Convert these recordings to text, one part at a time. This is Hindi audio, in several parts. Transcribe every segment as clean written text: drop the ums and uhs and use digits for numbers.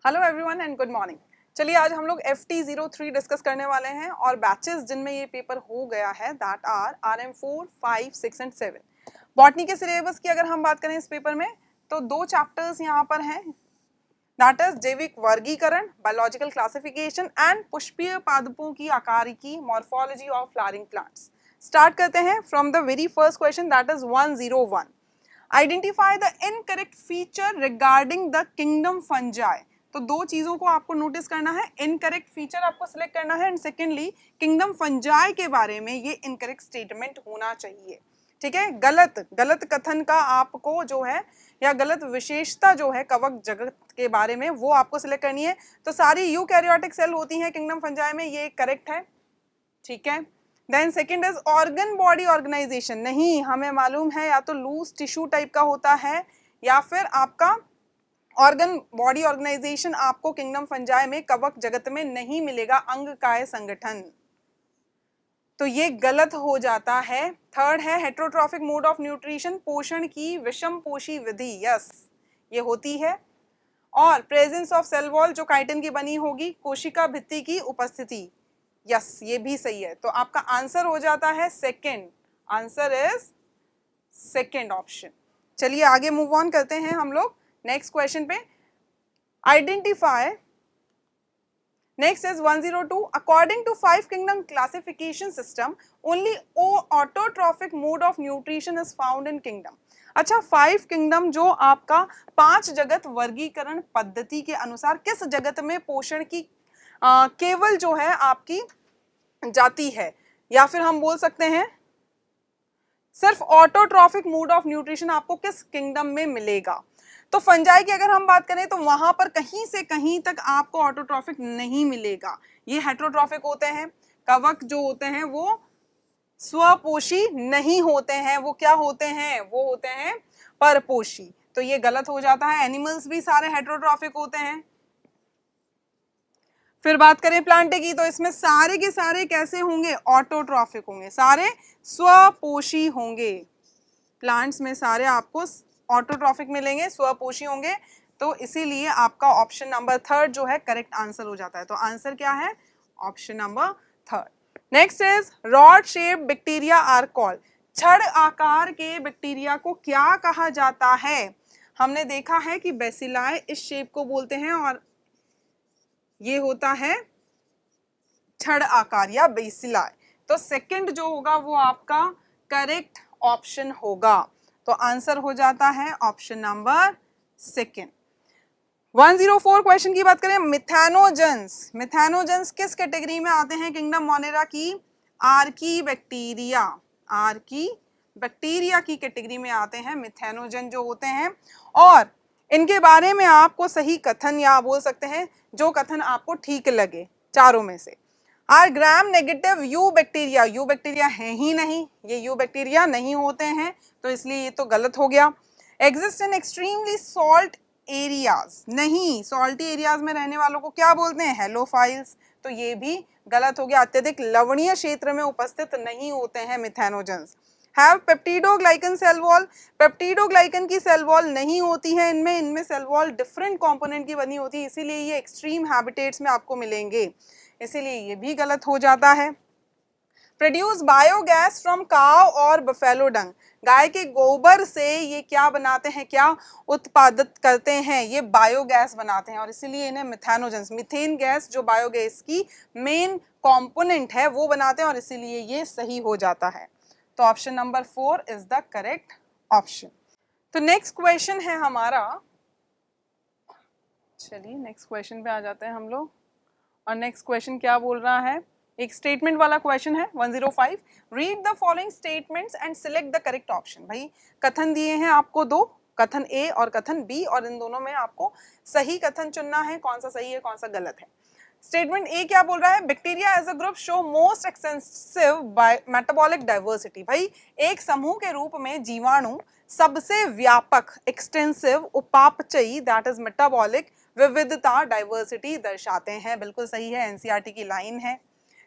Hello everyone and good morning. चलिए आज हम लोग FT03 डिस्कस करने वाले हैं और बैचेस जिनमें ये पेपर हो गया है that are RM4, 5, 6 and 7। Botany के सिलेबस की अगर हम बात करें इस पेपर में तो दो चैप्टर्स यहाँ पर हैं दैट इज जैविक वर्गीकरण बायोलॉजिकल क्लासिफिकेशन एंड पुष्पीय पादपों की आकारिकी morphology of flowering plants. Start करते हैं from the very first question that is 101। Identify the incorrect feature regarding the kingdom fungi. तो दो चीजों को आपको नोटिस करना है, इनकरेक्ट फीचर आपको सिलेक्ट करना है एंड सेकेंडली किंगडम फंजाई के बारे में ये इनकरेक्ट स्टेटमेंट होना चाहिए। ठीक है, गलत कथन का आपको जो है या गलत विशेषता जो है कवक जगत के बारे में वो आपको सिलेक्ट करनी है। तो सारी यूकैरियोटिक सेल होती हैं किंगडम फंजाई में, ये करेक्ट है। ठीक है, then second is organ body organisation. नहीं, हमें मालूम है या तो लूज टिश्यू टाइप का होता है या फिर आपका ऑर्गन बॉडी ऑर्गेनाइजेशन आपको किंगडम फंजाई में कवक जगत में नहीं मिलेगा, अंगकाय संगठन। तो ये गलत हो जाता है। थर्ड है हेट्रोट्रॉफिक मोड ऑफ न्यूट्रिशन, पोषण की विषम पोषी विधि। यस, ये होती है। और प्रेजेंस ऑफ सेल वॉल जो काइटिन की बनी होगी, कोशिका भित्ति की उपस्थिति। यस, ये भी सही है। तो आपका आंसर हो जाता है second. Answer is second option. चलिए आगे मूव ऑन करते हैं हम लोग नेक्स्ट क्वेश्चन पे। Identify, next is 102। According to 5 kingdom classification system only autotrophic mode of nutrition is found in kingdom. अच्छा, 5 किंगडम जो आपका 5 जगत वर्गीकरण पद्धति के अनुसार किस जगत में पोषण की केवल जो है आपकी जाती है, या फिर हम बोल सकते हैं सिर्फ ऑटोट्रॉफिक मोड ऑफ न्यूट्रिशन आपको किस किंगडम में मिलेगा। तो फंजाई की अगर हम बात करें तो वहां पर कहीं से कहीं तक आपको ऑटोट्रॉफिक नहीं मिलेगा, ये हेट्रोट्रॉफिक होते हैं। कवक जो होते हैं वो स्वपोषी नहीं होते हैं, वो क्या होते हैं, वो होते हैं परपोषी। तो ये गलत हो जाता है। एनिमल्स भी सारे हेट्रोट्रॉफिक होते हैं। फिर बात करें प्लांट की तो इसमें सारे के सारे कैसे होंगे, ऑटोट्रॉफिक होंगे, सारे स्वपोषी होंगे। प्लांट्स में सारे आपको ऑटोट्रॉफिक मिलेंगे, स्वपोषी होंगे। तो इसीलिए आपका ऑप्शन नंबर थर्ड जो है करेक्ट आंसर हो जाता है। तो आंसर क्या है, option number third. Next is rod shape bacteria are called. छड़ आकार के बैक्टीरिया को क्या कहा जाता है। हमने देखा है कि बेसिलाई इस शेप को बोलते हैं और ये होता है छड़ आकार या बेसिलाई। तो सेकंड जो होगा वो आपका करेक्ट ऑप्शन होगा। तो आंसर हो जाता है ऑप्शन नंबर सेकंड। 104 क्वेश्चन की बात करें, मिथेनोजेंस। मिथेनोजेंस किस कैटेगरी में आते हैं किंगडम मोनेरा की, आर्की बैक्टीरिया। आर्की बैक्टीरिया की कैटेगरी में आते हैं मिथेनोजन जो होते हैं। और इनके बारे में आपको सही कथन या बोल सकते हैं जो कथन आपको ठीक लगे चारों में से। Are gram negative eubacteria. Eubacteria है ही नहीं, ये यू बैक्टीरिया नहीं होते हैं, तो इसलिए ये तो गलत हो गया। Exist in extremely salt areas. नहीं, सॉल्टी एरियाज में रहने वालों को क्या बोलते हैं, हेलोफाइल्स। तो ये भी गलत हो गया। अत्यधिक लवणीय क्षेत्र में उपस्थित नहीं होते हैं methanogens. Have peptidoglycan cell wall. Peptidoglycan की सेल वॉल नहीं होती है इनमें सेल वॉल डिफरेंट कंपोनेंट की बनी होती है, इसीलिए ये एक्सट्रीम हैबिटेट्स में आपको मिलेंगे, इसीलिए ये भी गलत हो जाता है। प्रोड्यूस बायोगैस फ्रॉम काव और बफेलो डंग। गाय के गोबर से ये क्या बनाते हैं, क्या उत्पादित करते हैं, ये बायोगैस बनाते हैं और इसीलिए इन्हें मिथेनोजेंस, मीथेन गैस जो बायोगैस की मेन कंपोनेंट है वो बनाते हैं और इसीलिए ये सही हो जाता है। तो option number 4 is the correct option. तो नेक्स्ट क्वेश्चन है हमारा, चलिए नेक्स्ट क्वेश्चन पे आ जाते हैं हम लोग। और नेक्स्ट क्वेश्चन क्या बोल रहा है, एक स्टेटमेंट वाला क्वेश्चन है 105। Read the following statements and select the correct option. भाई कथन दिए हैं आपको दो, कथन ए और कथन बी, और इन दोनों में आपको सही कथन चुनना है, कौन सा सही है कौन सा गलत है। स्टेटमेंट ए क्या बोल रहा है, bacteria as a group show most extensive metabolic diversity. भाई एक समूह के रूप में जीवाणु सबसे व्यापक एक्सटेंसिव उपापचयी दैट इज मेटाबॉलिक विविधता डाइवर्सिटी दर्शाते हैं। बिल्कुल सही है, एनसीईआरटी की लाइन है।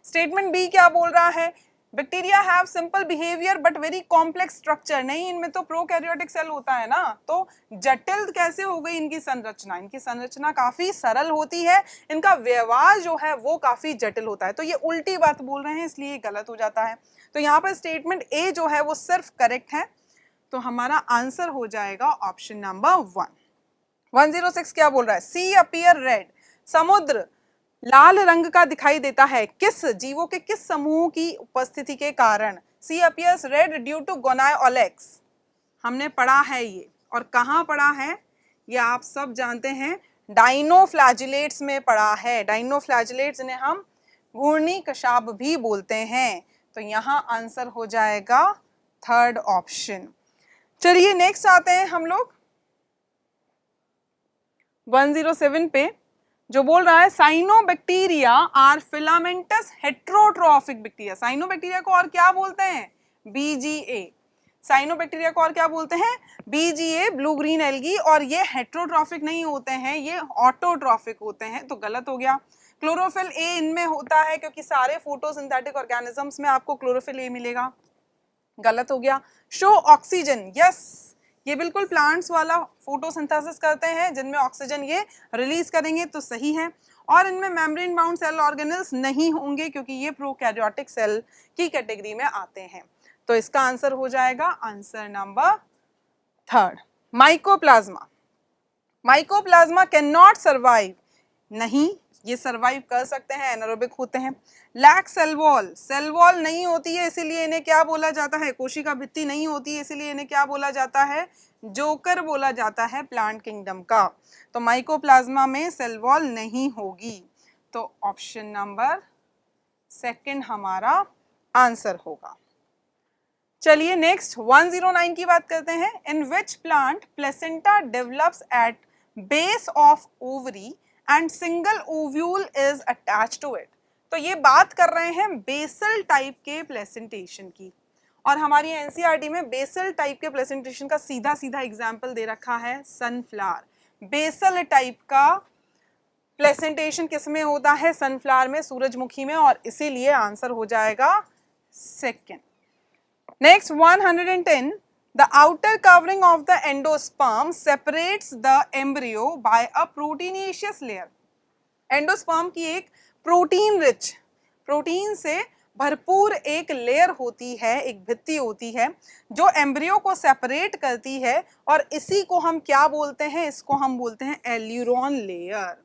स्टेटमेंट बी क्या बोल रहा है, bacteria have simple behaviour but very complex structure, नहीं इनमें तो प्रोकैरियोटिक सेल होता है ना, तो जटिल कैसे हो गई इनकी संरचना, इनकी संरचना काफी सरल होती है, इनका व्यवहार जो है वो काफी जटिल होता है। तो ये उल्टी बात बोल रहे हैं इसलिए गलत हो जाता है। तो यहाँ पर स्टेटमेंट ए जो है वो सिर्फ करेक्ट है, तो हमारा आंसर हो जाएगा ऑप्शन नंबर 1। 106 क्या बोल रहा है, सी अपीयर रेड, समुद्र लाल रंग का दिखाई देता है किस जीवों के किस समूह की उपस्थिति के कारण, सी अपीयर्स रेड ड्यू टू गोनायोलेक्स, हमने पढ़ा है ये, और कहाँ पढ़ा है ये आप सब जानते हैं, डाइनोफ्लैजिलेट्स में पढ़ा है। डाइनोफ्लैजिलेट्स इन्हें हम घूर्णी कशाब भी बोलते हैं, तो यहाँ आंसर हो जाएगा थर्ड ऑप्शन। चलिए नेक्स्ट आते हैं हम लोग 107 पे, जो बोल रहा है cyanobacteria are filamentous heterotrophic bacteria. Cyanobacteria को और क्या बोलते हैं, बीजीए। साइनोबैक्टीरिया को और क्या बोलते हैं, बीजीए, ब्लू ग्रीन एल्गी, और ये हेट्रोट्रॉफिक नहीं होते हैं, ये ऑटोट्रॉफिक होते हैं, तो गलत हो गया। क्लोरोफिल ए इनमें होता है क्योंकि सारे फोटोसिंथेटिक ऑर्गेनिजम्स में आपको क्लोरोफिल ए मिलेगा, गलत हो गया। शो ऑक्सीजन, यस ये बिल्कुल प्लांट्स वाला फोटोसिंथेसिस करते हैं जिनमें ऑक्सीजन ये रिलीज करेंगे, तो सही है। और इनमें मेम्ब्रेन बाउंड सेल ऑर्गेनेल्स नहीं होंगे क्योंकि ये प्रोकैरियोटिक सेल की कैटेगरी में आते हैं, तो इसका आंसर हो जाएगा answer number 3। Mycoplasma, mycoplasma can not survive, नहीं ये सर्वाइव कर सकते हैं, एनारोबिक होते हैं। Lack cell wall, cell wall नहीं होती है इसीलिए इन्हें क्या बोला जाता है, कोशिका भित्ति नहीं होती है इसीलिए इन्हें क्या बोला जाता है, जोकर बोला जाता है प्लांट किंगडम का। तो माइकोप्लाज्मा में सेल वॉल नहीं होगी, तो ऑप्शन नंबर 2 हमारा आंसर होगा। चलिए नेक्स्ट 109 की बात करते हैं। In which plant placenta develops at base of ovary and single ovule is attached to it. तो ये बात कर रहे हैं बेसल टाइप के प्लेसेंटेशन की, और हमारी एनसीईआरटी में बेसल टाइप के प्लेसेंटेशन का सीधा सीधा एग्जाम्पल दे रखा है सनफ्लावर। बेसल टाइप का प्लेसेंटेशन किसमें होता है, सनफ्लावर में, सूरजमुखी में, और इसीलिए आंसर हो जाएगा 2। Next 110, the outer covering of the endosperm separates the embryo by a proteinaceous layer. Endosperm की एक प्रोटीन रिच, प्रोटीन से भरपूर एक लेयर होती है, एक भित्ति होती है जो एम्ब्रियो को सेपरेट करती है, और इसी को हम क्या बोलते हैं, इसको हम बोलते हैं एल्यूरोन लेयर।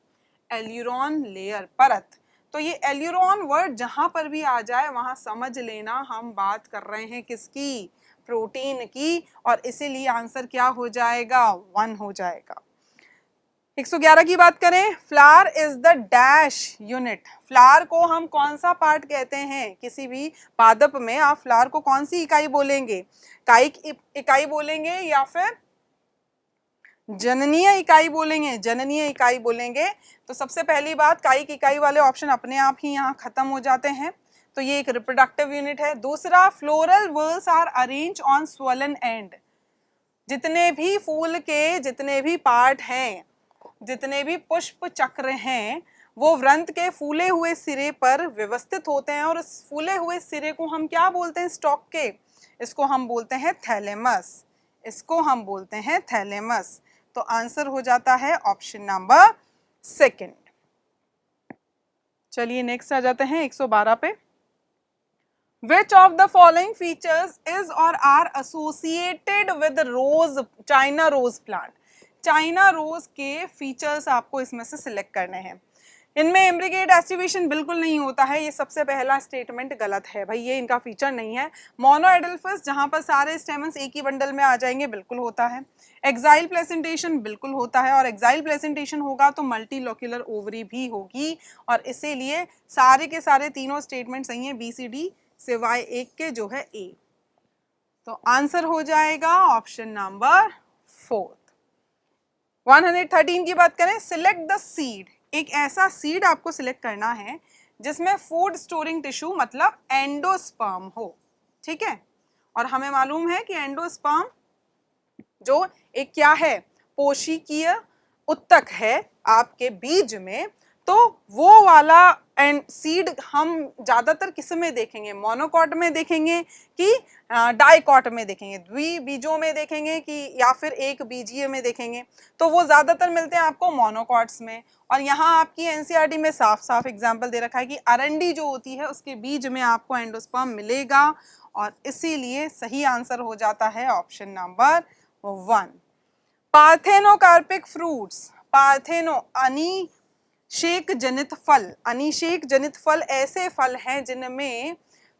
एल्यूरोन लेयर, परत। तो ये एल्यूरोन वर्ड जहां पर भी आ जाए वहां समझ लेना हम बात कर रहे हैं किसकी, प्रोटीन की, और इसीलिए आंसर क्या हो जाएगा, 1 हो जाएगा। 111 की बात करें, flower is the dash unit. Flower को हम कौन सा पार्ट कहते हैं, किसी भी पादप में आप फ्लावर को कौन सी इकाई बोलेंगे, कायिक इकाई बोलेंगे या फिर जननीय इकाई बोलेंगे, जननीय इकाई बोलेंगे। तो सबसे पहली बात, कायिक इकाई वाले ऑप्शन अपने आप ही यहाँ खत्म हो जाते हैं, तो ये एक रिप्रोडक्टिव यूनिट है। दूसरा, floral whorls are arrange on swollen end. जितने भी फूल के जितने भी पार्ट हैं, जितने भी पुष्प चक्र हैं, वो वृंत के फूले हुए सिरे पर व्यवस्थित होते हैं, और इस फूले हुए सिरे को हम क्या बोलते हैं, स्टॉक के, इसको हम बोलते हैं थैलेमस, इसको हम बोलते हैं थैलेमस। तो आंसर हो जाता है ऑप्शन नंबर 2। चलिए नेक्स्ट आ जाते हैं 112 पे। Which of the following features is or are associated with rose, China rose plant? China rose के फीचर्स आपको इसमें से सिलेक्ट करने हैं। इनमें इम्ब्रिकेट एस्टिवेशन बिल्कुल नहीं होता है, ये सबसे पहला स्टेटमेंट गलत है भाई, ये इनका फीचर नहीं है। मोनोएडल्फस, जहां पर सारे स्टेमन्स एक ही बंडल में आ जाएंगे, बिल्कुल होता है। एक्साइल प्लेसेंटेशन बिल्कुल होता है, और एक्साइल प्लेसेंटेशन होगा तो मल्टीलोक्यूलर ओवरी भी होगी, और इसीलिए सारे के सारे तीनों स्टेटमेंट सही हैं, BCD सिवाय एक के जो है A। तो आंसर हो जाएगा ऑप्शन नंबर 4। 113 की बात करें, सिलेक्ट द सीड। एक ऐसा सीड आपको सिलेक्ट करना है जिसमें फूड स्टोरिंग टिश्यू मतलब एंडोस्पर्म हो, ठीक है। और हमें मालूम है कि एंडोस्पर्म जो एक क्या है, पोषकीय उत्तक है आपके बीज में, तो वो वाला एंड सीड हम ज्यादातर किस में देखेंगे, मोनोकॉट में देखेंगे कि डाइकॉट में देखेंगे, द्विबीजों में देखेंगे कि या फिर एक बीजीय में देखेंगे, तो वो ज्यादातर मिलते हैं आपको मोनोकॉट्स में। और यहाँ आपकी एनसीईआरटी में साफ साफ एग्जाम्पल दे रखा है कि अरंडी जो होती है उसके बीज में आपको एंडोस्पर्म मिलेगा, और इसीलिए सही आंसर हो जाता है option number 1। Parthenocarpic fruits, partheno अनिषेक जनित फल, अनिषेक जनित फल ऐसे फल हैं जिनमें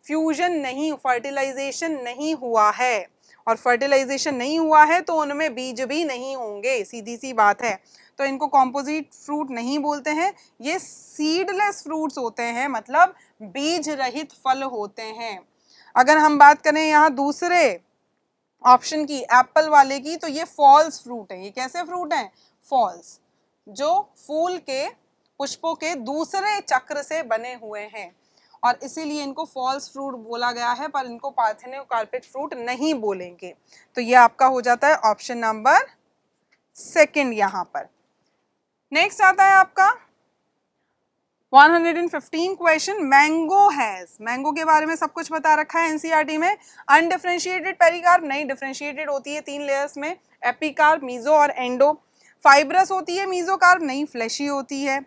फ्यूजन नहीं, फर्टिलाइजेशन नहीं हुआ है, और फर्टिलाइजेशन नहीं हुआ है तो उनमें बीज भी नहीं होंगे, सीधी सी बात है। तो इनको कॉम्पोजिट फ्रूट नहीं बोलते हैं, ये सीडलेस फ्रूट्स होते हैं, मतलब बीज रहित फल होते हैं। अगर हम बात करें यहाँ दूसरे ऑप्शन की, एप्पल वाले की, तो ये फॉल्स फ्रूट है। ये कैसे फ्रूट हैं? फॉल्स, जो फूल के पुष्पों के दूसरे चक्र से बने हुए हैं, और इसीलिए इनको फॉल्स फ्रूट बोला गया है, पर इनको पार्थेनोकार्पिक फ्रूट नहीं बोलेंगे। तो ये आपका हो जाता है ऑप्शन नंबर 2 यहाँ पर। नेक्स्ट आता है आपका 115 क्वेश्चन, मैंगो हैज, मैंगो के बारे में सब कुछ बता रखा है एनसीईआरटी में। अनडिफरेंशिएटेड पेरिकार्प नहीं, डिफरेंशिएटेड होती है 3 लेयर्स में, एपिकार्प, मीजो और एंडो। फाइब्रस होती है मीजोकार्प नहीं, फ्लैशी होती है।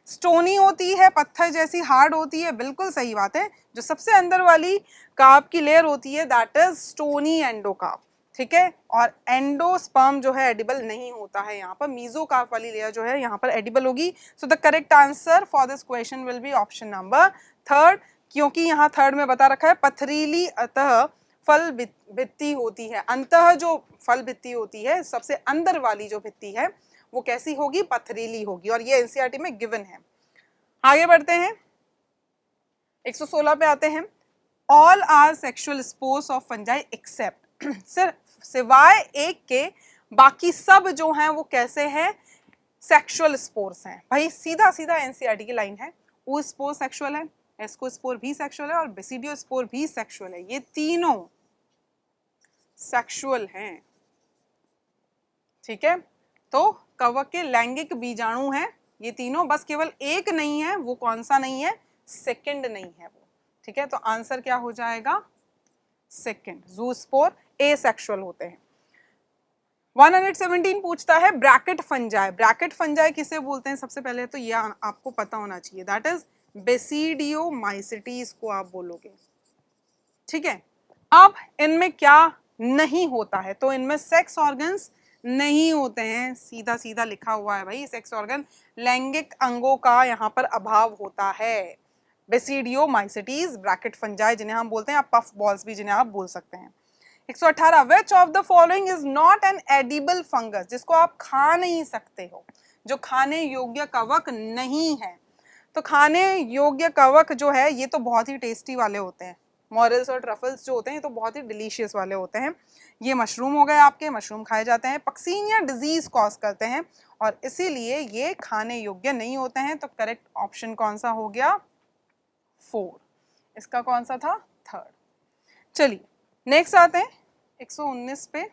स्टोनी होती है, पत्थर जैसी हार्ड होती है, बिल्कुल सही बात है। जो सबसे अंदर वाली कार्प की लेयर होती है दैट इज स्टोनी एंडोकार्प, ठीक है। और एंडोस्पर्म जो है एडिबल नहीं होता है यहाँ पर, मीजोकार्प वाली लेयर जो है यहाँ पर एडिबल होगी। So the correct answer for this question will be option number 3, क्योंकि यहाँ 3 में बता रखा है पथरीली अतः फल भित्ति होती है। अंतः जो फल भित्ति होती है, सबसे अंदर वाली जो भित्ति है वो कैसी होगी? पथरीली होगी, और ये एनसीईआरटी में गिवन है। आगे बढ़ते हैं, 116 पे आते हैं। All are sexual spores of fungi except, सिर्फ सिवाय एक के बाकी सब जो हैं वो कैसे हैं? सेक्सुअल स्पोर्स हैं। भाई सीधा सीधा एनसीईआरटी की लाइन है, ओ स्पोर सेक्सुअल है, एस्को स्पोर भी सेक्सुअल है, और बेसिडियो स्पोर भी सेक्सुअल है। ये तीनों सेक्सुअल हैं, ठीक है। तो कवक के लैंगिक बीजाणु हैं ये तीनों, बस केवल एक नहीं है, वो कौन सा नहीं है? सेकंड नहीं है वो, ठीक है। तो आंसर क्या हो जाएगा? सेकंड, जूस्पोर एसेक्सुअल होते हैं। 117 पूछता है ब्रैकेट फंजाई, ब्रैकेट फंजाई किसे बोलते हैं? सबसे पहले तो ये आपको पता होना चाहिए, दैट इज बेसिडियोमाइसिटीज को आप बोलोगे, ठीक है। अब इनमें क्या नहीं होता है? तो इनमें सेक्स ऑर्गन्स नहीं होते हैं, सीधा सीधा लिखा हुआ है भाई, सेक्स ऑर्गन, लैंगिक अंगों का यहाँ पर अभाव होता है। बेसिडियोमाइसिटीज ब्रैकेट फंजाई जिन्हें हम बोलते हैं, आप पफ बॉल्स भी जिन्हें आप बोल सकते हैं। 118 which of the following is not an edible fungus, जिसको आप खा नहीं सकते हो, जो खाने योग्य कवक नहीं है। तो खाने योग्य कवक जो है ये तो बहुत ही टेस्टी वाले होते हैं, मॉरल्स और ट्रफल्स जो होते हैं ये तो बहुत ही डिलीशियस वाले होते हैं। ये मशरूम हो गए आपके, मशरूम खाए जाते हैं, पक्सीनिया डिजीज कॉज करते हैं, और इसीलिए ये खाने योग्य नहीं होते हैं। तो करेक्ट ऑप्शन कौन सा हो गया? 4, इसका कौन सा था? 3rd। चलिए नेक्स्ट आते हैं 119 पे।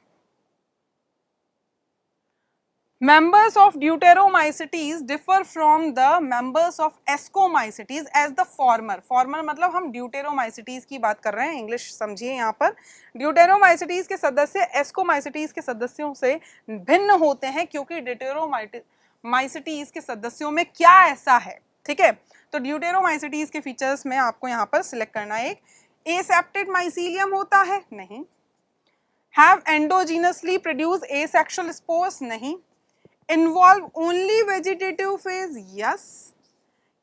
Members of Deuteromycetes differ from the members of Ascomycetes as the former. Former मतलब हम Deuteromycetes की बात कर रहे हैं, इंग्लिश समझिए यहाँ पर। Deuteromycetes के सदस्य Ascomycetes के सदस्यों से भिन्न होते हैं, क्योंकि Deuteromycetes के सदस्यों में क्या ऐसा है, ठीक है। तो Deuteromycetes के फीचर्स में आपको यहाँ पर सिलेक्ट करना है। एक एसेप्टेड माइसीलियम होता है, नहीं। Have endogenously produced asexual spores, नहीं। Involve only vegetative phase, yes,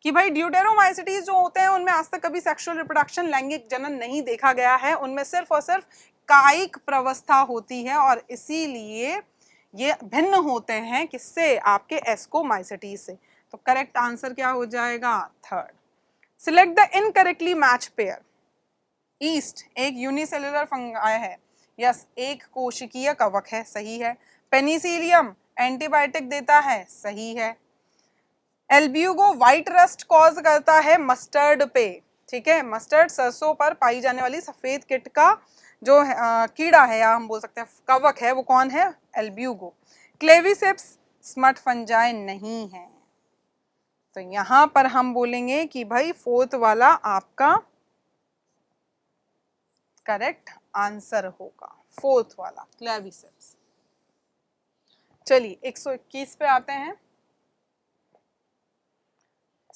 कि भाई ड्यूटेरोमाइसिटीज जो होते हैं उनमें आज तक कभी सेक्सुअल रिप्रोडक्शन, लैंगिक जनन नहीं देखा गया है, उनमें सिर्फ और सिर्फ कायिक प्रवस्था होती है, और इसीलिए ये भिन्न होते हैं किससे? आपके एस्कोमाइसिटीज से। तो करेक्ट आंसर क्या हो जाएगा? 3rd। Select the incorrectly match pair. East एक यूनिसेलुलर फंगाई है, यस, एक कोशिकीय कवक है, सही है। पेनिसिलियम एंटीबायोटिक देता है, सही है। एल्ब्यूगो व्हाइट रस्ट कॉज करता है मस्टर्ड पे, ठीक है। मस्टर्ड सरसों पर पाई जाने वाली सफेद कीट का जो कीड़ा है, या हम बोल सकते हैं कवक है, वो कौन है? एल्ब्यूगो। क्लेविसेप्स स्मट फंजाई नहीं है, तो यहां पर हम बोलेंगे कि भाई फोर्थ वाला आपका करेक्ट आंसर होगा, फोर्थ वाला क्लेविसेप्स। चलिए 121 पे आते हैं।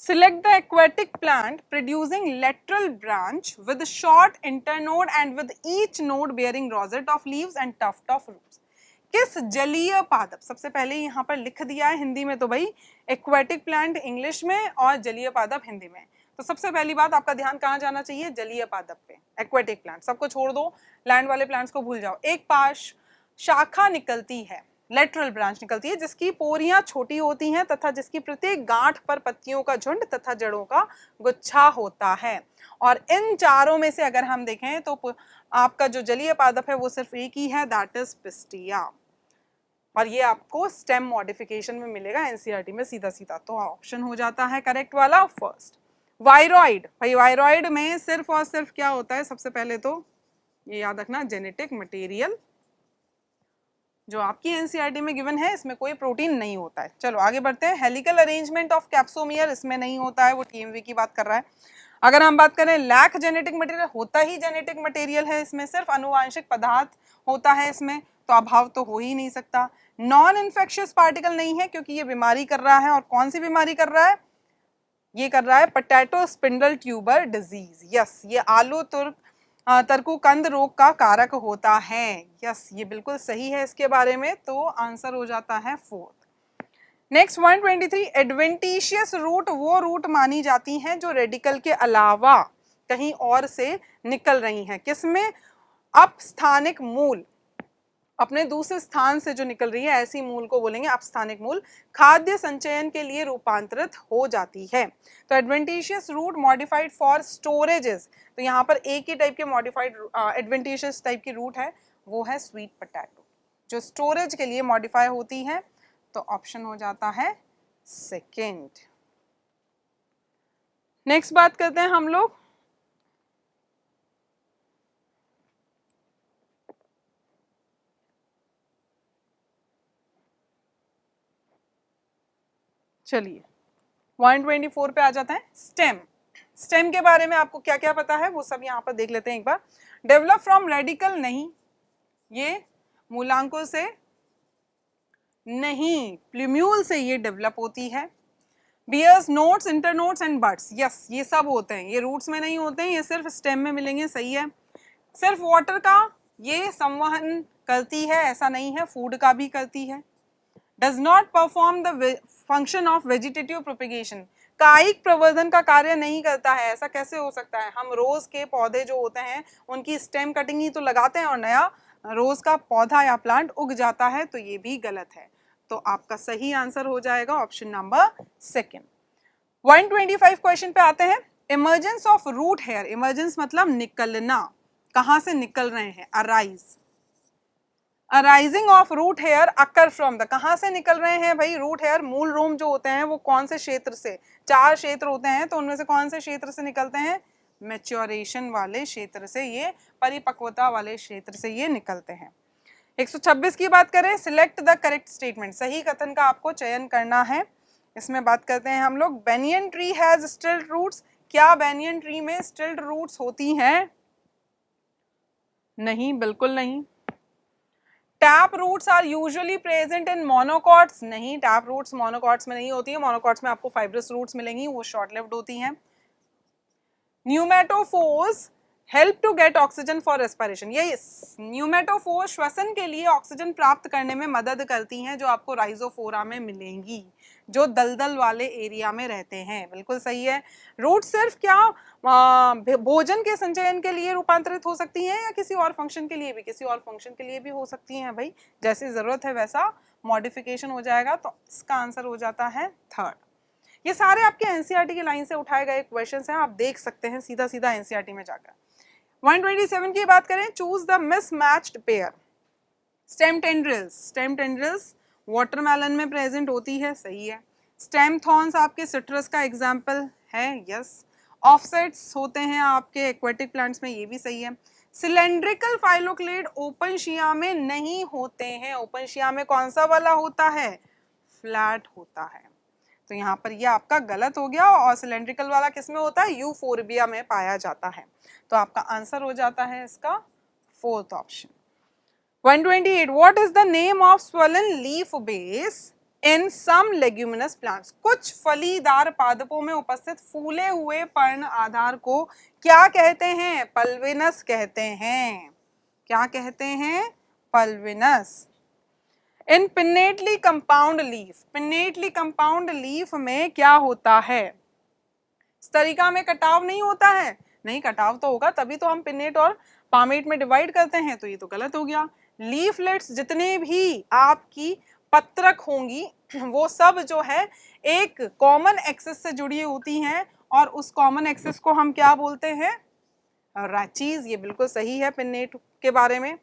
Select the aquatic plant producing lateral branch with short internode and with each node bearing rosette of leaves and tuft of roots. किस जलीय पादप, सबसे पहले यहाँ पर लिख दिया है हिंदी में तो भाई एक्वेटिक प्लांट इंग्लिश में और जलीय पादप हिंदी में। तो सबसे पहली बात आपका ध्यान कहाँ जाना चाहिए, जलीय पादप पे, एक्वेटिक प्लांट सबको छोड़ दो, लैंड वाले प्लांट्स को भूल जाओ। एक पास शाखा निकलती है, लेटरल ब्रांच निकलती है जिसकी पोरियां छोटी होती हैं तथा जिसकी प्रत्येक गांठ पर पत्तियों का झुंड तथा जड़ों का गुच्छा होता है। और इन चारों में से अगर हम देखें तो आपका जो जलीय पादप है वो सिर्फ एक ही है, दैट इज पिस्टिया। और ये आपको स्टेम मॉडिफिकेशन में मिलेगा एनसीईआरटी में सीधा सीधा। तो ऑप्शन हो जाता है करेक्ट वाला फर्स्ट। वायरॉइड, भाई वायरॉइड में सिर्फ और सिर्फ क्या होता है, सबसे पहले तो ये याद रखना, जेनेटिक मटेरियल जो आपकी एनसीईआरटी में गिवन है इसमें कोई प्रोटीन नहीं होता है। चलो आगे बढ़ते हैं। हेलिकल अरेंजमेंट ऑफ कैप्सोमियर इसमें नहीं होता है, वो टीएमवी की बात कर रहा है। अगर हम बात करें लैक जेनेटिक मटेरियल, होता ही जेनेटिक मटेरियल है इसमें, सिर्फ अनुवांशिक पदार्थ होता है इसमें, तो अभाव तो हो ही नहीं सकता। नॉन इन्फेक्शियस पार्टिकल नहीं है क्योंकि ये बीमारी कर रहा है, और कौन सी बीमारी कर रहा है, ये कर रहा है potato spindle tuber disease. Yes, ये आलू तरकुकंद रोग का कारक होता है। यस, ये बिल्कुल सही है इसके बारे में, तो आंसर हो जाता है फोर्थ। नेक्स्ट 123, एडवेंटिशियस रूट वो रूट मानी जाती हैं जो रेडिकल के अलावा कहीं और से निकल रही हैं। किसमें, अपस्थानिक मूल, अपने दूसरे स्थान से जो निकल रही है ऐसी मूल को बोलेंगे अपस्थानिक मूल, खाद्य संचयन के लिए रूपांतरित हो जाती है। तो adventitious root modified for storages, तो यहाँ पर एक ही टाइप के मॉडिफाइड एडवेंटिशियस टाइप की रूट है, वो है स्वीट पोटैटो, जो स्टोरेज के लिए मॉडिफाई होती है। तो ऑप्शन हो जाता है सेकेंड। नेक्स्ट बात करते हैं हम लोग चलिए 124 पे आ जाते हैं। स्टेम, स्टेम के बारे में आपको क्या क्या पता है वो सब यहाँ पर देख लेते हैं एक बार। डेवलप फ्रॉम रेडिकल नहीं, ये मूलांकों से नहीं, प्लूम्यूल से ये डेवलप होती है। Bears nodes, internodes and buds, yes ये सब होते हैं, ये रूट्स में नहीं होते हैं, ये सिर्फ स्टेम में मिलेंगे, सही है। सिर्फ वाटर का ये संवहन करती है ऐसा नहीं है, फूड का भी करती है। Does not perform the function of vegetative propagation, कायिक प्रवर्धन का कार्य नहीं करता है, ऐसा कैसे हो सकता है। हम रोज के पौधे जो होते हैं उनकी स्टेम कटिंग ही तो लगाते हैं और नया रोज का पौधा या प्लांट उग जाता है, तो ये भी गलत है। तो आपका सही आंसर हो जाएगा ऑप्शन नंबर सेकेंड। 125 क्वेश्चन पे आते हैं। Emergence of root hair, emergence मतलब निकलना, कहां से निकल रहे हैं, arise, arising of root hair occur from the, कहां से निकल रहे हैं भाई रूट हेयर, मूल रोम जो होते हैं वो कौन से क्षेत्र से, 4 क्षेत्र होते हैं, तो उनमें से कौन से क्षेत्र से निकलते हैं, मैच्योरेशन वाले क्षेत्र से, ये परिपक्वता वाले क्षेत्र से ये निकलते हैं। 126 की बात करें, सिलेक्ट द करेक्ट स्टेटमेंट, सही कथन का आपको चयन करना है। इसमें बात करते हैं हम लोग, banyan tree has stilt roots, क्या बेनियन ट्री में स्टिल्ट रूट्स होती हैं, नहीं, बिल्कुल नहीं। Tap roots are usually present in monocots, नहीं, टैप रूट्स मोनोकॉट्स में नहीं होती है, मोनोकॉट्स में आपको फाइब्रस रूट्स मिलेंगी, वो शॉर्ट लिव्ड होती हैं। Pneumatophores help to get oxygen for respiration, ये न्यूमेटोफोर श्वसन के लिए ऑक्सीजन प्राप्त करने में मदद करती हैं, जो आपको राइजोफोरा में मिलेंगी, जो दलदल वाले एरिया में रहते हैं, बिल्कुल सही है। रूट सिर्फ क्या भोजन के संचयन के लिए रूपांतरित हो सकती हैं या किसी और फंक्शन के लिए भी, किसी और फंक्शन के लिए भी हो सकती हैं भाई, जैसी जरूरत है वैसा मॉडिफिकेशन हो जाएगा। तो इसका आंसर हो जाता है थर्ड। ये सारे आपके एनसीईआरटी की लाइन से उठाए गए क्वेश्चंस हैं, आप देख सकते हैं सीधा सीधा एनसीईआरटी में जाकर। 127 की बात करें, choose the mismatched pair. Stem tendrils, stem tendrils watermelon में प्रेजेंट होती है, सही है। स्टेम थॉर्न्स आपके सिट्रस का एग्जाम्पल है, यस। ऑफसेट्स होते हैं आपके एक्वेटिक प्लांट्स में, ये भी सही है। सिलेंड्रिकल फाइलोक्लेड ओपनशिया में नहीं होते हैं, ओपनशिया में कौन सा वाला होता है, फ्लैट होता है। तो तो यहाँ पर ये आपका गलत हो गया, और सिलेंड्रिकल वाला किस में होता है, यूफोर्बिया में पाया जाता है। तो आपका आंसर हो जाता है इसका fourth option. 128 what is the name of swollen leaf base in some leguminous plants. कुछ फलीदार पादपों में उपस्थित फूले हुए पर्ण आधार को क्या कहते हैं, पल्विनस कहते हैं। क्या कहते हैं, pulvinus. In pinnately compound leaf, pinnately compound leaf में क्या होता है, स्तरिका में कटाव नहीं होता है, नहीं कटाव तो होगा तभी तो हम पिन्नेट और पामेट में डिवाइड करते हैं, तो ये तो गलत हो गया। लीफलेट्स जितने भी आपकी पत्रक होंगी वो सब जो है एक कॉमन एक्सिस से जुड़ी होती हैं, और उस कॉमन एक्सिस को हम क्या बोलते हैं, रैचीज। ये बिल्कुल सही है पिन्नेट के बारे में।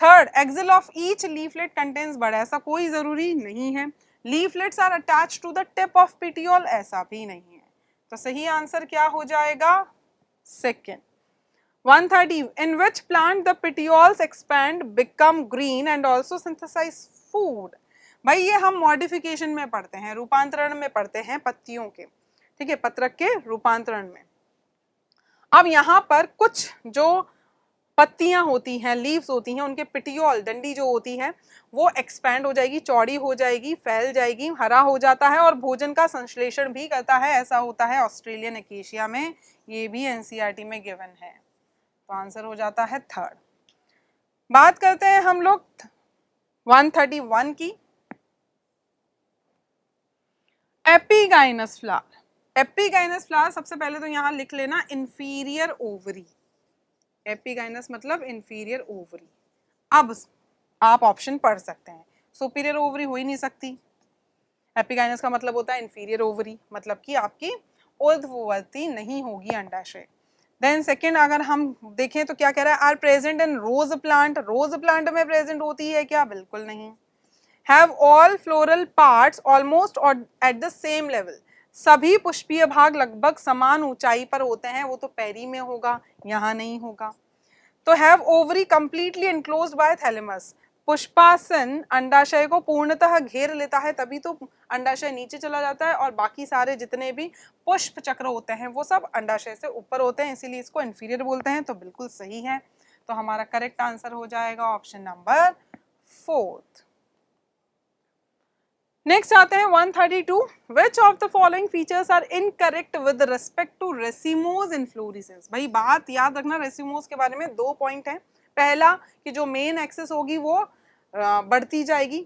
Third, axil of each leaflet contains bud, ऐसा कोई जरूरी नहीं है। Leaflets are attached to the tip of petiole, ऐसा भी नहीं है। तो सही आंसर क्या हो जाएगा, second. 130 in which plant the petioles expand, become green and also synthesize food। भाई ये हम मॉडिफिकेशन में पढ़ते हैं, रूपांतरण में पढ़ते हैं पत्तियों के, ठीक है, पत्रक के रूपांतरण में। अब यहाँ पर कुछ जो पत्तियां होती हैं, लीव्स होती हैं, उनके पिटियोल, डंडी जो होती है वो एक्सपैंड हो जाएगी, चौड़ी हो जाएगी, फैल जाएगी, हरा हो जाता है और भोजन का संश्लेषण भी करता है। ऐसा होता है ऑस्ट्रेलियन एकेशिया में, ये भी एनसीईआरटी में गिवन है। तो आंसर हो जाता है थर्ड। बात करते हैं हम लोग 131 की, एपिगाइनस फ्लावर। एपिगाइनस फ्लावर सबसे पहले तो यहाँ लिख लेना इंफीरियर ओवरी, एपिगाइनस मतलब इंफीरियर ओवरी। अब आप ऑप्शन पढ़ सकते हैं, सुपीरियर ओवरी हो ही नहीं सकती, एपिगाइनस का मतलब होता है इंफीरियर ओवरी, मतलब कि आपकी ऊर्ध्ववर्ती नहीं होगी अंडाशय। देन सेकेंड, अगर हम देखें तो क्या कह रहा है, are present in rose plant, rose plant में प्रेजेंट होती है क्या, बिल्कुल नहीं। Have all floral parts almost at the same level, सभी पुष्पीय भाग लगभग समान ऊंचाई पर होते हैं, वो तो पैरी में होगा, यहाँ नहीं होगा। तो have ovary completely enclosed by thalamus, पुष्पासन अंडाशय को पूर्णतः घेर लेता है, तभी तो अंडाशय नीचे चला जाता है, और बाकी सारे जितने भी पुष्प चक्र होते हैं वो सब अंडाशय से ऊपर होते हैं, इसीलिए इसको इंफीरियर बोलते हैं। तो बिल्कुल सही है, तो हमारा करेक्ट आंसर हो जाएगा ऑप्शन नंबर फोर्थ। नेक्स्ट आते हैं 132, which of the following features are incorrect with respect to racemose inflorescence। भाई बात याद रखना, रेसिमोस के बारे में दो पॉइंट है। पहला कि जो मेन एक्सिस होगी वो बढ़ती जाएगी,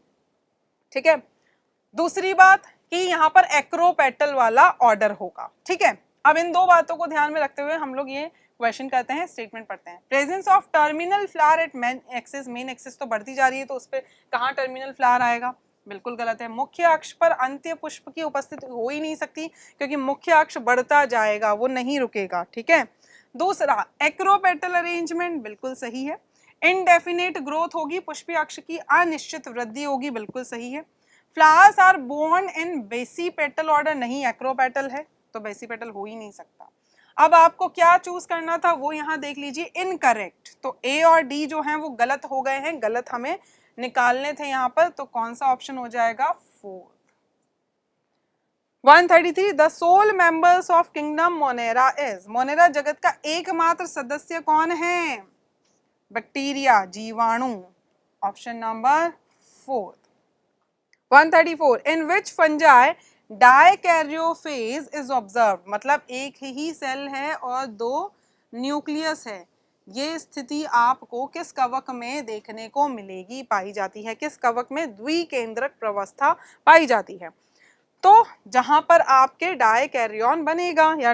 ठीक है। दूसरी बात कि यहाँ पर एक्रोपेटल वाला ऑर्डर होगा, ठीक है। अब इन दो बातों को ध्यान में रखते हुए हम लोग ये क्वेश्चन करते हैं, स्टेटमेंट पढ़ते हैं। Presence of terminal flower at main axis, main axis तो बढ़ती जा रही है तो उस पर कहाँ टर्मिनल फ्लावर आएगा, बिल्कुल गलत है। मुख्य अक्ष पर अंत्य पुष्प की उपस्थिति हो ही नहीं सकती, क्योंकि मुख्य अक्ष बढ़ता जाएगा, वो नहीं रुकेगा, ठीक है। दूसरा, एक्रोपेटल अरेंजमेंट बिल्कुल सही है। इनडेफिनेट ग्रोथ होगी, पुष्पीय अक्ष की अनिश्चित वृद्धि होगी, बिल्कुल सही है। Flowers are borne in basipetal order, नहीं एक्रोपेटल है तो बेसीपेटल हो ही नहीं सकता। अब आपको क्या चूज करना था वो यहाँ देख लीजिए, इनकरेक्ट। तो ए और डी जो हैं वो गलत हो गए हैं, गलत हमें निकालने थे यहाँ पर, तो कौन सा ऑप्शन हो जाएगा, fourth. 133, the sole members of kingdom Monera is, Monera जगत का एकमात्र सदस्य कौन है, बैक्टीरिया, जीवाणु, option number fourth. 134, in which fungi dikaryophase is observed, मतलब एक ही सेल है और दो न्यूक्लियस है, ये स्थिति आपको किस कवक में देखने को मिलेगी, पाई जाती है, किस कवक में द्विकेंद्रक प्रवस्था पाई जाती है। तो जहां पर आपके डाइकैरियन बनेगा या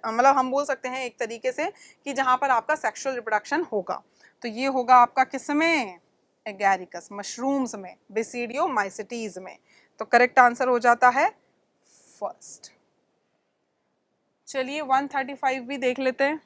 मतलब हम बोल सकते हैं एक तरीके से कि जहां पर आपका सेक्सुअल रिप्रोडक्शन होगा, तो ये होगा आपका किसमें, एगैरिकस, मशरूम्स में, बेसिडियोमाइसिटीज में। तो करेक्ट आंसर हो जाता है फर्स्ट। चलिए 135 भी देख लेते हैं।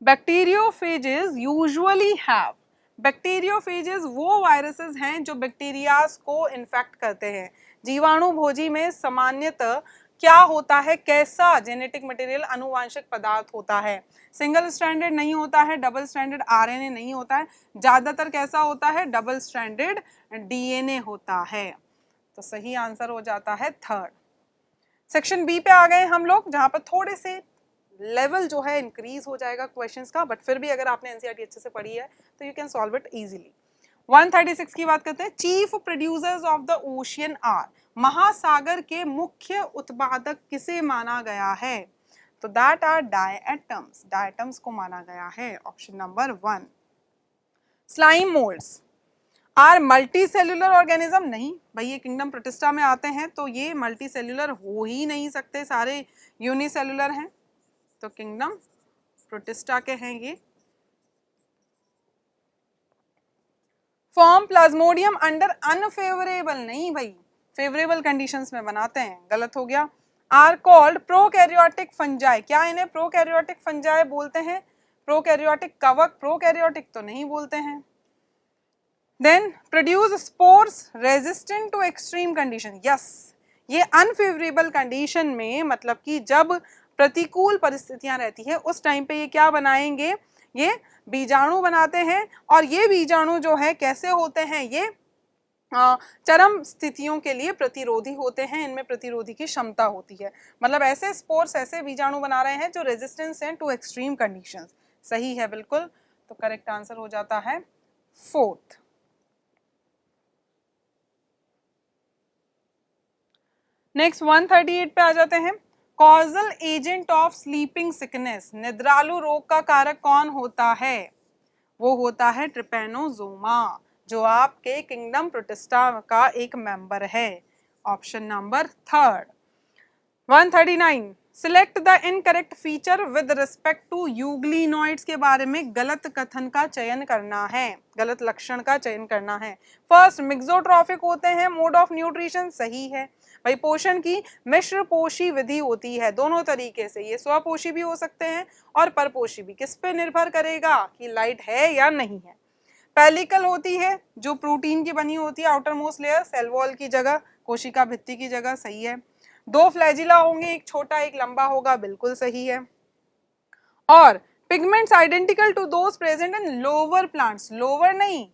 बैक्टीरियोफेजेस यूजुअली हैव, बैक्टीरियोफेजेस वो वायरसेस हैं जो बैक्टीरियाज को इन्फेक्ट करते हैं। जीवाणु भोजी में सामान्यतः क्या होता है, कैसा जेनेटिक मटेरियल, अनुवांशिक पदार्थ होता है, सिंगल स्ट्रैंडेड नहीं होता है, डबल स्ट्रैंडेड आरएनए नहीं होता है, ज्यादातर कैसा होता है, डबल स्ट्रैंडेड डीएनए होता है। तो सही आंसर हो जाता है थर्ड। सेक्शन बी पे आ गए हम लोग, जहां पर थोड़े से लेवल जो है इंक्रीज हो जाएगा क्वेश्चंस का, बट फिर भी अगर आपने एनसीईआरटी अच्छे से पढ़ी है तो you can solve it easily. 136 की बात करते हैं। Chief producers of the ocean are, महासागर के मुख्य उत्पादक किसे माना गया है? तो दैट आर डायटम्स, डायटम्स को माना गया है। Option number 1। Slime moulds are multi cellular organism, नहीं भाई ये किंगडम प्रोटिस्टा में आते हैं तो ये मल्टी सेल्यूलर हो ही नहीं सकते, सारे यूनिसेल्यूलर हैं, तो किंगडम प्रोटिस्टा के हैं ये। फॉर्म प्लाज्मोडियम अंडर अनफेवरेबल, नहीं भाई फेवरेबल कंडीशंस में बनाते हैं, गलत हो गया। आर कॉल्ड प्रोकैरियोटिक फंजाई, क्या इन्हें प्रोकैरियोटिक फंजाई बोलते हैं? प्रोकैरियोटिक कवक, प्रोकैरियोटिक तो नहीं बोलते हैं। Then produce spores resistant to extreme condition, yes ये अनफेवरेबल कंडीशन में, मतलब कि जब प्रतिकूल परिस्थितियां रहती है उस टाइम पे ये क्या बनाएंगे? ये बीजाणु बनाते हैं, और ये बीजाणु जो है कैसे होते हैं? ये चरम स्थितियों के लिए प्रतिरोधी होते हैं, इनमें प्रतिरोधी की क्षमता होती है, मतलब ऐसे स्पोर्स, ऐसे बीजाणु बना रहे हैं जो रेजिस्टेंस हैं टू एक्सट्रीम कंडीशंस। सही है बिल्कुल, तो करेक्ट आंसर हो जाता है फोर्थ। नेक्स्ट 138 पे आ जाते हैं। Causal agent of sleeping sickness, निद्रालु रोग का कारक कौन होता है? वो होता है ट्रिपेनोसोमा, जो आपके किंगडम प्रोटिस्टा का एक मेंबर है। Option number third. 139 select the incorrect feature with respect to euglenoids के बारे में गलत कथन का चयन करना है, गलत लक्षण का चयन करना है। फर्स्ट, मिक्सोट्रॉफिक होते हैं, मोड ऑफ न्यूट्रिशन, सही है भाई। पोषण की मिश्र पोषी विधि होती है, दोनों तरीके से, ये स्वपोषी भी हो सकते हैं और परपोषी भी। किस पे निर्भर करेगा कि लाइट है या नहीं है। पेलिकल होती है, जो प्रोटीन की बनी होती है, outermost layer, cell wall की जगह, कोशिका भित्ति की जगह, सही है। 2 फ्लैजिला होंगे, एक छोटा एक लंबा होगा, बिल्कुल सही है। और pigments identical to those present in lower plants, lower नहीं,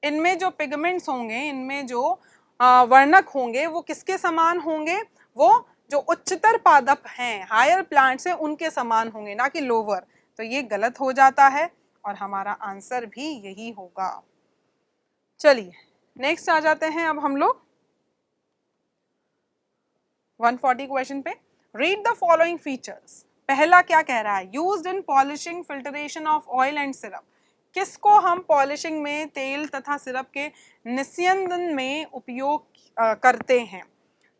इनमें जो पिगमेंट्स होंगे, इनमें जो वर्णक होंगे वो किसके समान होंगे? वो जो उच्चतर पादप हैं, हायर प्लांट्स हैं, उनके समान होंगे, ना कि लोअर। तो ये गलत हो जाता है और हमारा आंसर भी यही होगा। चलिए नेक्स्ट आ जाते हैं अब हम लोग 140 क्वेश्चन पे। Read the following features. पहला क्या कह रहा है? Used in polishing filtration of oil and syrup, किसको हम पॉलिशिंग में तेल तथा सिरप के निस्यंदन में उपयोग करते हैं?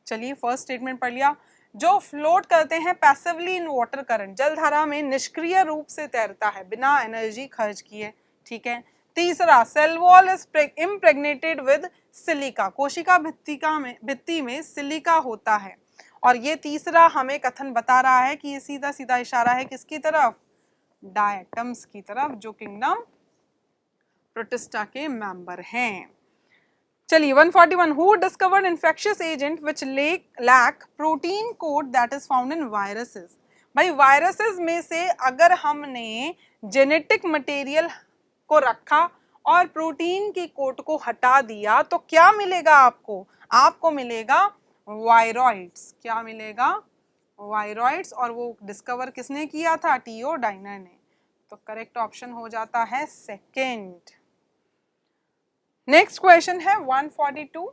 चलिए फर्स्ट स्टेटमेंट पढ़ लिया। जो फ्लोट करते हैं पैसिवली इन वाटर करंट, जलधारा में निष्क्रिय रूप से तैरता है बिना एनर्जी खर्च किए, ठीक है। तीसरा, cell wall is impregnated with silica, कोशिका भित्ति में सिलिका होता है। और ये तीसरा हमें कथन बता रहा है कि ये सीधा सीधा इशारा है किसकी तरफ? डायटम्स की तरफ, जो किंगडम प्रोटिस्टा के मेंबर हैं। चलिए 141 who discovered infectious agent which lack protein coat that is found in viruses. भाई वायरसेस में से अगर हमने जेनेटिक मटेरियल को रखा और प्रोटीन की कोट को हटा दिया तो क्या मिलेगा आपको? आपको मिलेगा वायरॉइड्स। क्या मिलेगा? वायरॉइड्स। और वो डिस्कवर किसने किया था? टीओ डाइनर ने। तो करेक्ट ऑप्शन हो जाता है सेकेंड। नेक्स्ट क्वेश्चन है 142।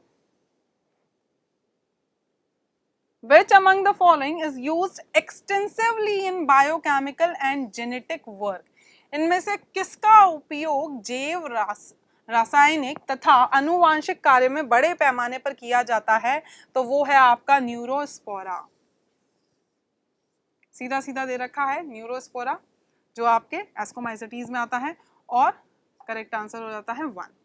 Which among the following is used extensively in biochemical and genetic work? इनमें से किसका उपयोग जैव रासायनिक तथा अनुवांशिक कार्य में बड़े पैमाने पर किया जाता है? तो वो है आपका न्यूरोस्पोरा। सीधा सीधा दे रखा है न्यूरोस्पोरा, जो आपके एस्कोमाइसिटीज में आता है, और करेक्ट आंसर हो जाता है 1।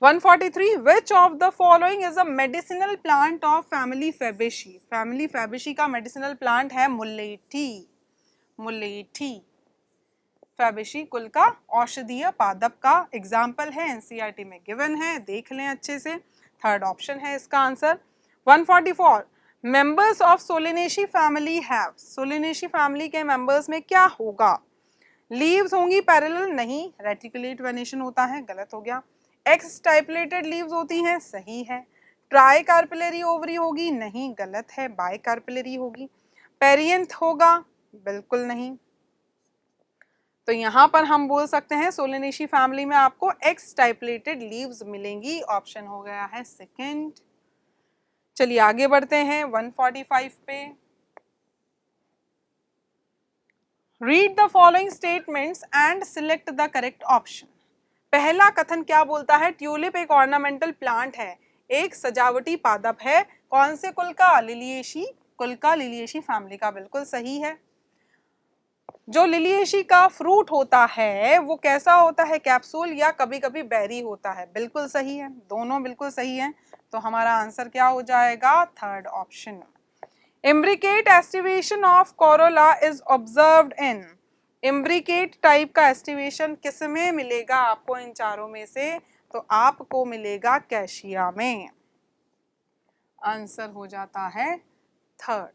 143 which of the following is a medicinal plant of family Fabaceae? Family Fabaceae का मेडिसिनल प्लांट है मुलेठी। मुलेठी फैबेशी कुल का औषधीय पादप का एग्जाम्पल है, एनसीईआरटी में गिवन है, देख लें अच्छे से। थर्ड ऑप्शन है इसका answer. 144 members of Solanaceae family have, Solanaceae family के मेंबर्स में क्या होगा? लीव्स होंगी पैरेलल, नहीं, रेटिकुलेट वेनेशन होता है, गलत हो गया। एक्स स्टाइपुलेटेड लीव्स होती हैं, सही है। ट्राई कार्पिलरी ओवरी होगी, नहीं, गलत है, बाई कार्पिलरी होगी। पेरियंथ होगा, बिल्कुल नहीं। तो यहाँ पर हम बोल सकते हैं सोलेनेसी फैमिली में आपको एक्स स्टाइपलेटेड लीव्स मिलेंगी। ऑप्शन हो गया है सेकंड। चलिए आगे बढ़ते हैं 145 पे। Read the following statements and select the correct option. पहला कथन क्या बोलता है? ट्यूलिप एक ऑर्नामेंटल प्लांट है, एक सजावटी पादप है। कौन से कुल का? लिलिएशी कुल का, लिलिएशी फैमिली का, बिल्कुल सही है। जो लिलिएशी का फ्रूट होता है वो कैसा होता है? कैप्सूल या कभी कभी बेरी होता है, बिल्कुल सही है, दोनों बिल्कुल सही है। तो हमारा आंसर क्या हो जाएगा? Third option. Imbricate aestivation of Corolla is observed in. Imbricate type का एस्टिवेशन किस में मिलेगा आपको इन चारों में से? तो आपको मिलेगा कैशिया में। आंसर हो जाता है थर्ड।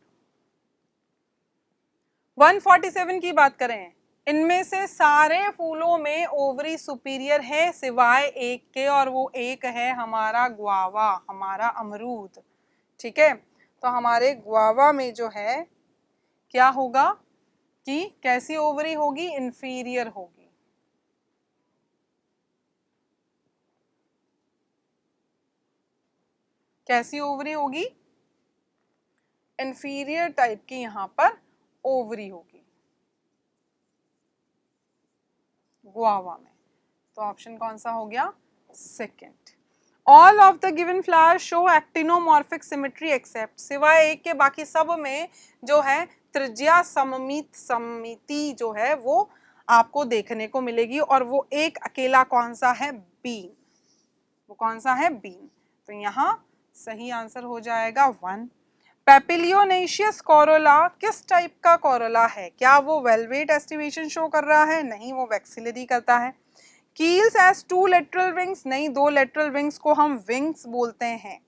147 की बात करें, इनमें से सारे फूलों में ओवरी सुपीरियर है सिवाय एक के, और वो एक है हमारा गुआवा, हमारा अमरूद। ठीक है, तो हमारे गुआवा में जो है क्या होगा कि कैसी ओवरी होगी? इंफीरियर होगी। कैसी ओवरी होगी? इंफीरियर टाइप की यहाँ पर ओवरी होगी गुआवा में। तो ऑप्शन कौन सा हो गया? Second. All of the given flowers show actinomorphic symmetry except, सिवाय एक के बाकी सब में जो है त्रिज्या सममित समिति जो है वो आपको देखने को मिलेगी, और वो एक अकेला कौन सा है? बीन। वो कौन सा है? बीन। तो यहाँ सही आंसर हो जाएगा 1। पेपिलियोनेशियस कोरोला किस टाइप का कोरोला है? क्या वो वेलवेट एस्टिवेशन शो कर रहा है? नहीं, वो वैक्सिलरी करता है। कील्स एज 2 लेटरल विंग्स, नहीं, 2 लेटरल विंग्स को हम विंग्स बोलते हैं,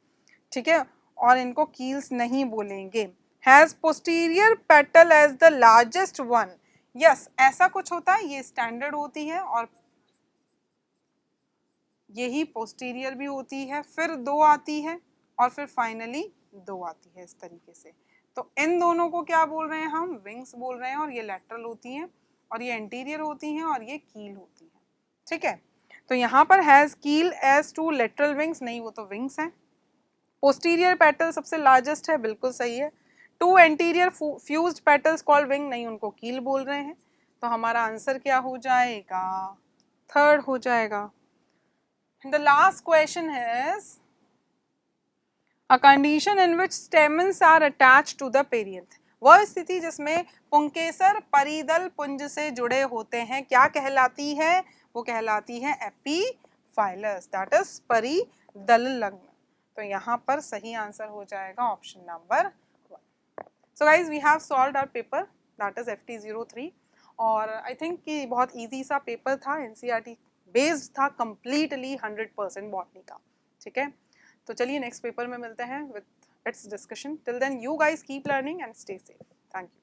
ठीक है, और इनको कील्स नहीं बोलेंगे। Has posterior petal as the largest one, yes, ऐसा कुछ होता है, ये स्टैंडर्ड होती है, और यही पोस्टीरियर भी होती है, फिर 2 आती है, और फिर फाइनली 2 आती है, इस तरीके से। तो इन दोनों को क्या बोल रहे हैं हम? विंग्स बोल रहे हैं, और ये लेटरल होती हैं, और ये एंटीरियर होती हैं, और ये कील होती है। ठीक है, तो यहाँ पर हैज कील एज 2 लेटरल विंग्स, नहीं, वो तो विंग्स हैं। पोस्टीरियर पेटल सबसे लार्जेस्ट है, बिल्कुल सही है। 2 anterior fused petals called wing, नहीं, उनको कील बोल रहे हैं। तो हमारा आंसर क्या हो जाएगा? थर्ड हो जाएगा। The last question is a condition in which stamens are attached to the perianth. वह स्थिति जिसमें पुंकेसर परिदल पुंज से जुड़े होते हैं क्या कहलाती है? वो कहलाती है एपीफाइलस, दैट इज परिदल लग्न। तो यहाँ पर सही आंसर हो जाएगा option number 1। So guys we have solved our paper, that is FT03, और आई थिंक कि बहुत इजी सा पेपर था, NCERT बेस्ड था कंप्लीटली 100% बॉटनी का। ठीक है, तो चलिए नेक्स्ट पेपर में मिलते हैं with its discussion. Till then you guys keep learning and stay safe. Thank you.